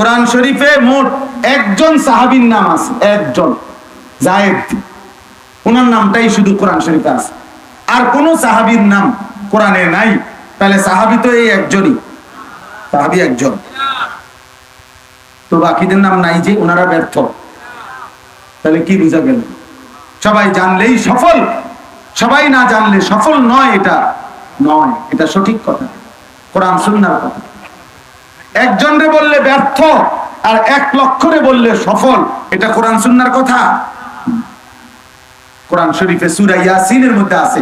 কোরআন শরীফে মোট একজন সাহাবীর নাম আছে, একজন যায়েদ, ওনার নামটাই শুধু কোরআন শরীফে আছে, আর কোন সাহাবীর নাম কোরআনে নাই। তাহলে সাহাবী তো এই একজনই, সাহাবী একজন, তো বাকিদের নাম নাই যে, ওনারা ব্যর্থ। তাহলে কি বুঝা গেল? সবাই জানলেই সফল, সবাই না জানলে সফল নয়। এটা নয়, এটা সঠিক কথা, কোরআন সুন্নাহর কথা। একজনরে বললে ব্যর্থ আর 1 লক্ষরে বললে সফল, এটা কোরআন সুন্নাহর কথা। কোরআন শরীফে সূরা ইয়াসিনের মধ্যে আছে,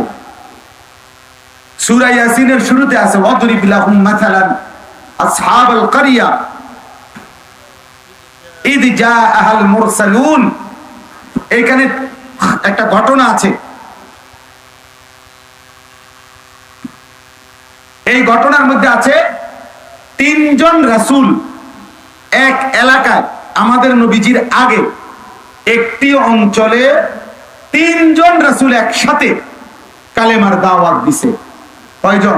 সূরা ইয়াসিনের শুরুতে আছে ওয়াদরিব লাহুম মাসালান আসহাবাল কারিয়া ইদ জাআহাল মুরসালুন। এখানে একটা ঘটনা আছে, এই ঘটনার মধ্যে আছে 3 জন রাসূল এক এলাকায়, আমাদের নবীজির আগে একটি অঞ্চলে 3 জন রাসূল একসাথে কালেমার দাওয়াত দিছে। কয়জন?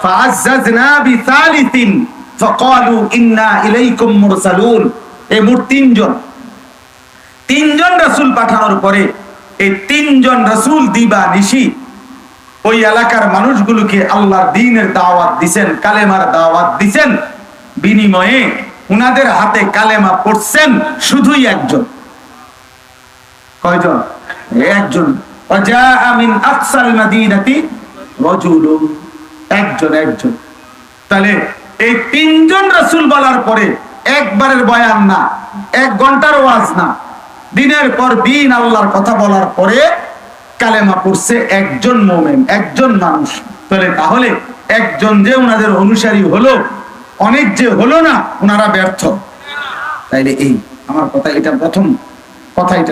ফাআজ্জাজনা বিসালিসিন ফাকালু ইন্না ইলাইকুম মুরসালুন। এই মোট 3 জন, 3 জন রাসূল পাঠানোর পরে এই 3 জন রাসূল দিবা নিশি ওই এলাকার মানুষগুলোকে আল্লাহর দ্বীনের দাওয়াত দিবেন, কালেমার দাওয়াত দিবেন। বিনিময়ে উনাদের হাতে কালেমা পড়ছেন শুধুই একজন। কয়জন? একজন। ওয়াজাআ মিন আকসাল মাদিনাতি রাজুলুন, একজন। তাহলে এই 3 জন রাসূল বলার পরে একবারের বয়ান না, 1 ঘন্টার ওয়াজ না, দিনের পর দিন আল্লাহর কথা বলার পরে কালেমা পড়ছে একজন মুমিন, একজন মানুষ। তাহলে একজন যে উনাদের অনুসারী হলো, অনেক যে হলো না, উনারা ব্যর্থ। তাইলে এই আমার কথা, এটা প্রথম কথা, এটা